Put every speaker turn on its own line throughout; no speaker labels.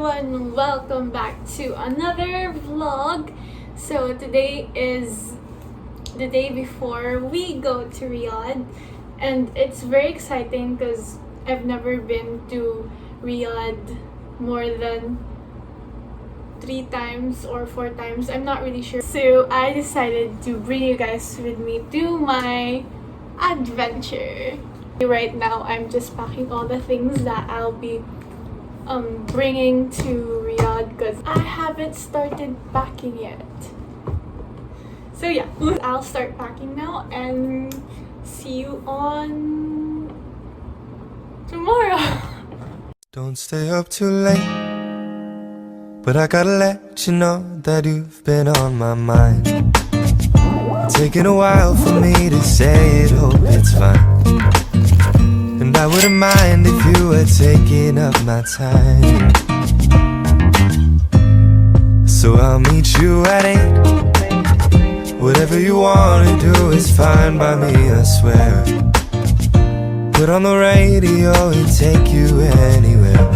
everyone, welcome back to another vlog. So today is the day before we go to Riyadh, and it's very exciting because I've never been to Riyadh more than 3 times or 4 times, I'm not really sure. So I decided to bring you guys with me to my adventure. Right now I'm just packing all the things that I'll be bringing to Riyadh because I haven't started packing yet. So yeah, I'll start packing now and see you on tomorrow.
Don't stay up too late, but I gotta let you know that you've been on my mind. Taking a while for me to say it, hope it's fine. And I wouldn't mind if you were taking up my time. So I'll meet you at 8. Whatever you wanna do is fine by me, I swear. Put on the radio and take you anywhere.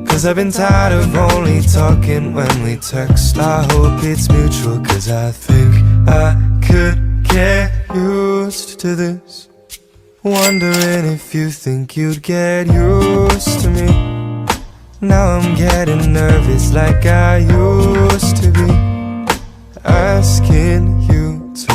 Cause I've been tired of only talking when we text. I hope it's mutual, cause I think I could get used to this. Wondering if you think you'd get used to me. Now I'm getting nervous like I used to be. Asking you to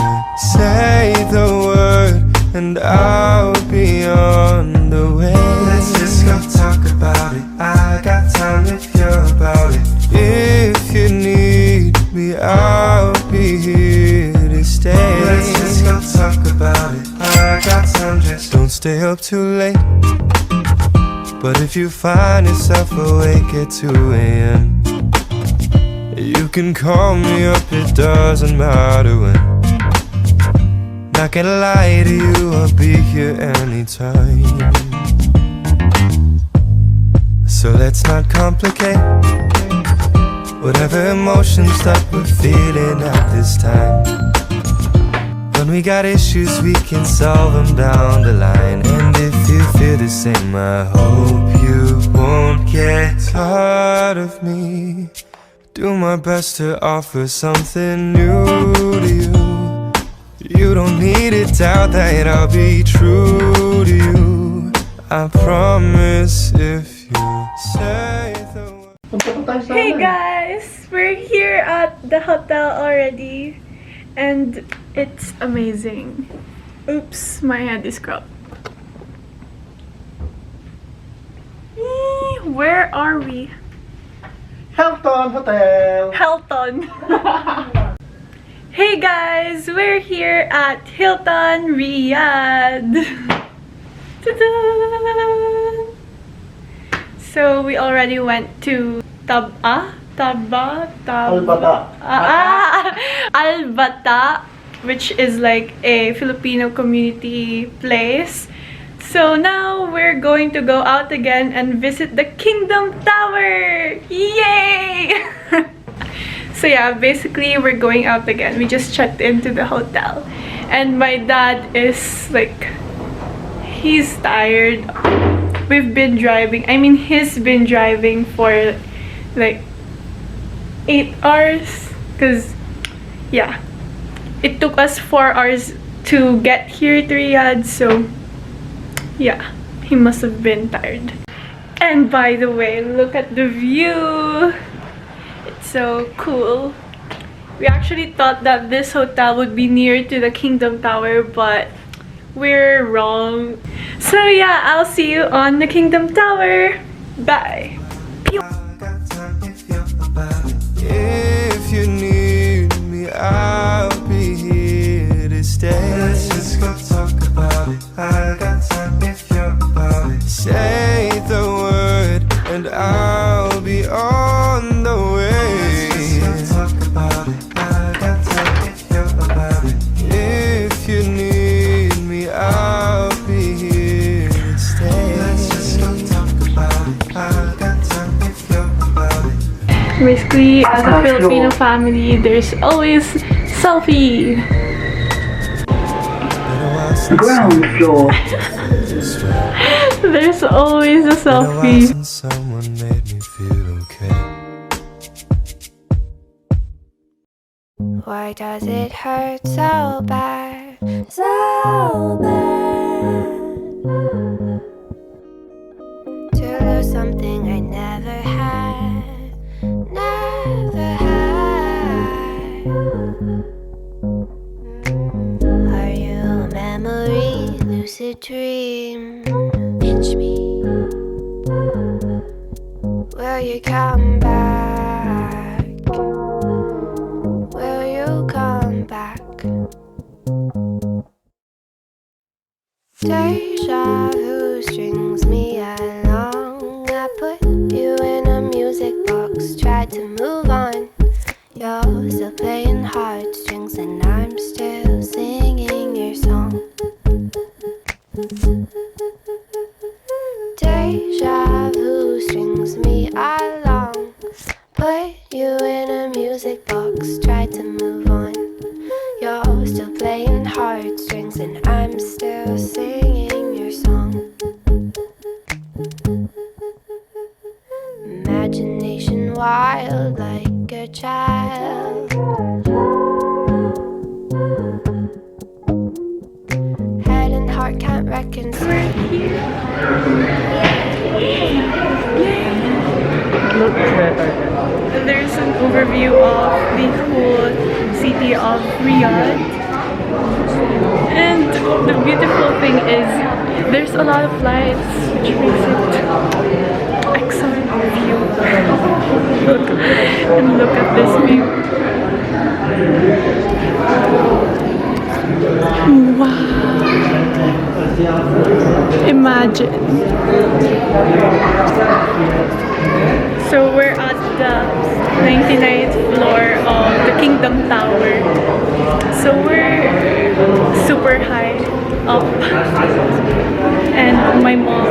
say the word and I'll be on the way. Let's just go talk about it. I got time if you're about it. If you need me, I'll be here to stay. Let's just go talk about it. I got time, just don't stay up too late. But if you find yourself awake at 2 a.m., you can call me up, it doesn't matter when. Not gonna lie to you, I'll be here anytime. So let's not complicate whatever emotions that we're feeling at this time. When we got issues, we can solve them down the line. And if you feel the same, I hope you won't get tired of me. Do my best to offer something new to you. You don't need to doubt that I'll be true to you. I promise if you say the word.
Hey guys, we're here at the hotel already and it's amazing. Oops, my head is cropped. Where are we?
Hilton Hotel!
Hilton. Hey guys, we're here at Hilton Riyadh. Ta-da! So we already went to Al-Bata, which is like a Filipino community place. So now we're going to go out again and visit the Kingdom Tower. Yay! So yeah, basically we're going out again. We just checked into the hotel and my dad is like, he's tired. We've been driving, he's been driving for like 8 hours because yeah, it took us 4 hours to get here to Riyadh, so yeah, he must have been tired. And by the way, look at the view. It's so cool. We actually thought that this hotel would be near to the Kingdom Tower, but we're wrong. So yeah, I'll see you on the Kingdom Tower. Bye.
If you need me, I'll be here to stay. Let's just go talk about it. I got time if you're about it. Say the word and I'll be on the way. Let's just go talk about it. I got time if you're about it. If you need me, I'll be here to stay. Let's just go talk about it. I got time if you're about it.
Basically, as a Filipino family, there's always selfie.
Ground floor.
straight.
There's always a
Been a while
selfie.
since someone made me feel okay.
Why does it hurt so bad? So bad to lose something I never had. Never had. Are you a memory, lucid dream? Pinch me. Will you come back? Will you come back? Deja vu strings me along. I put you in a music box, tried to move on. You're still playing heartstrings and I'm still singing your song. Deja vu strings me along. Put you in a music box, tried to move on. You're still playing heartstrings and I'm still singing your song. Imagination wild like a child. Head and heart can't reconcile.
Look better.
There's an overview of the whole city of Riyadh. And the beautiful thing is there's a lot of lights which makes it excellent view. Look at this view. Wow. Imagine. So we're at the 99th floor of the Kingdom Tower. So we're super high up. And my mom,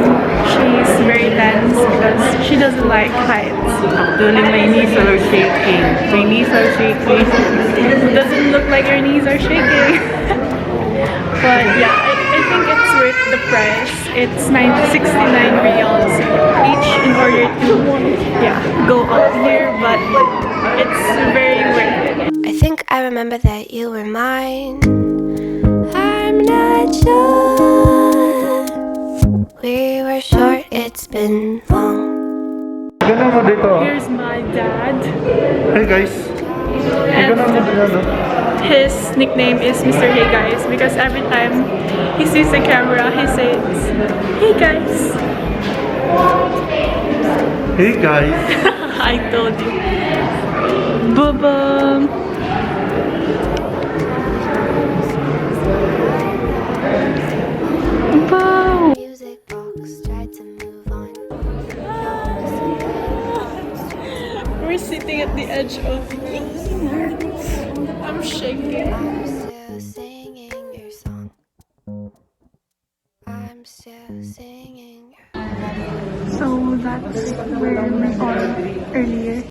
she's very tense because she doesn't like heights.
Actually, my knees are shaking. My knees are shaking.
It doesn't look like your knees are shaking. But yeah, I think it's worth the price. It's 69 riyals each in order to go out here, but it's very worth it.
I think I remember that you were mine. I'm not sure. We were short, it's been long.
Ganda mo dito.
Here's my dad.
Hey guys. Ganda mo dito.
His nickname is Mr. Hey Guys because every time he sees the camera, he says, "Hey guys."
Hey guys.
I told you. Bubba. Wow.
Music box, tried to move on.
We're sitting at the edge of I'm shaking.
I'm still singing your song. I'm still singing your
So that's where we are earlier.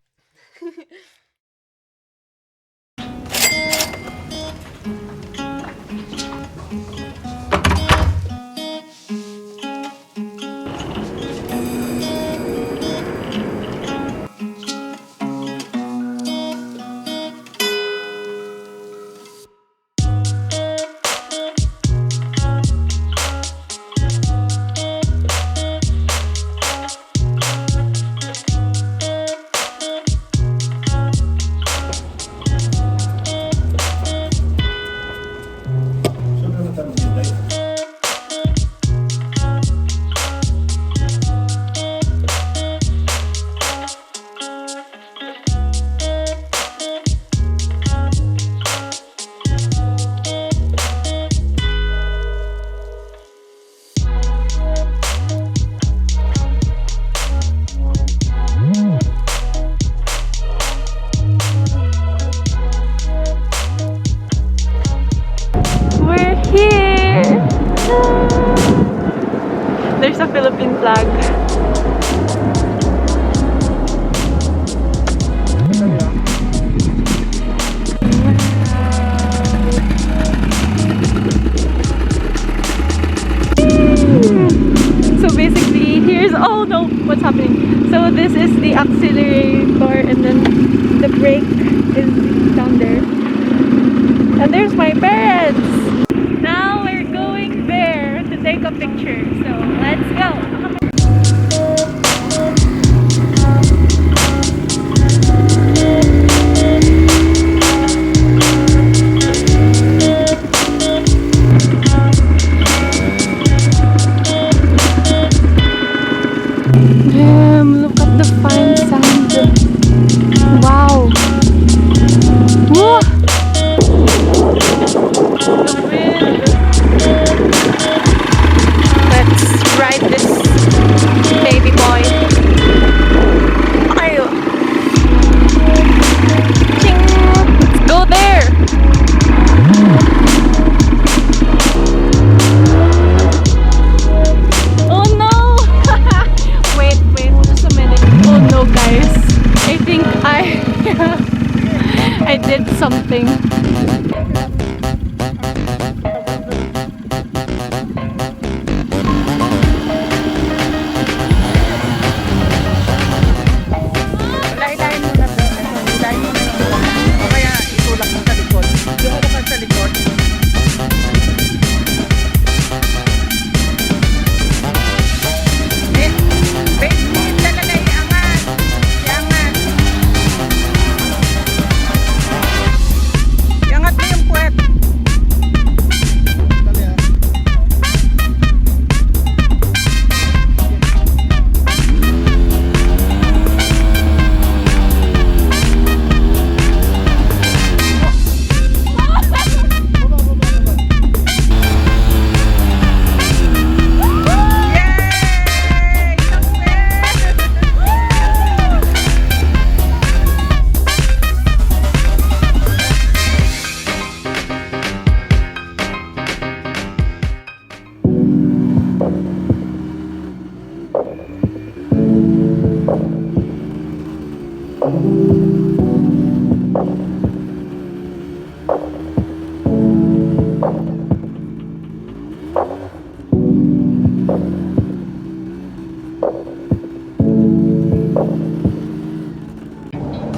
There's a Philippine flag. this is the accelerator, and then the brake is down there. And there's my parents! Now we're going there to take a picture. So, let's go! Damn, look at the fine sand. Wow. Whoa. The wind. Let's ride this baby boy. Ayo. Ching. Let's go there. Oh no. Wait, just a minute. Oh no, guys. I think I did something.
Ilayin mo na to. Ilayin mo na to. O kaya itulak mo sa likod. Yung ka sa likod. Wait, talaga iangat. Iangat. Iangat mo yung puwet.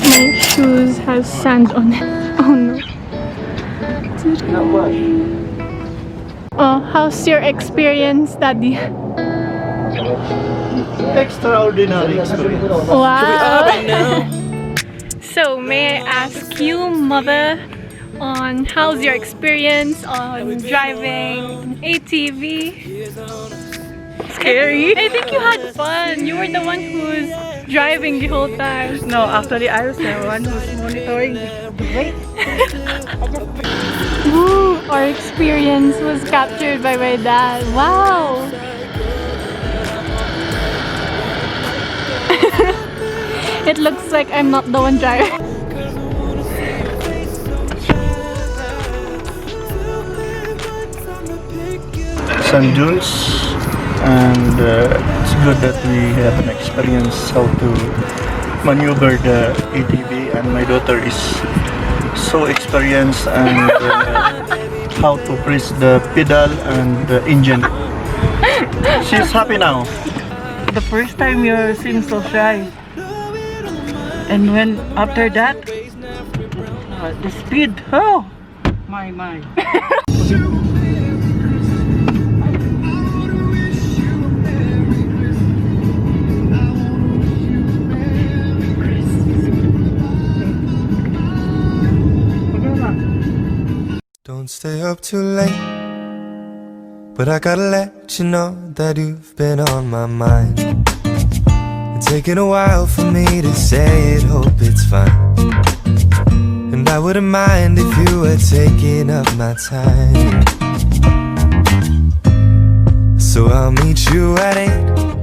My shoes have sand on it. Oh no. Oh, how's your experience, Daddy?
Extraordinary experience.
Wow. So, may I ask you, Mother, on how's your experience on driving ATV? Scary. I think you had fun. You were the one who's driving the whole time.
No, actually I was the one who's monitoring the weight.
Woo! Our experience was captured by my dad. Wow! It looks like I'm not the one driving.
Sand dunes, and it's good that we have an experience how to maneuver the ATV, and my daughter is so experienced and how to press the pedal and the engine. She's happy now.
The first time you seem so shy. And when after that, the speed, oh my.
Don't stay up too late, but I gotta let you know that you've been on my mind. It's taken a while for me to say it, hope it's fine. And I wouldn't mind if you were taking up my time. So I'll meet you at 8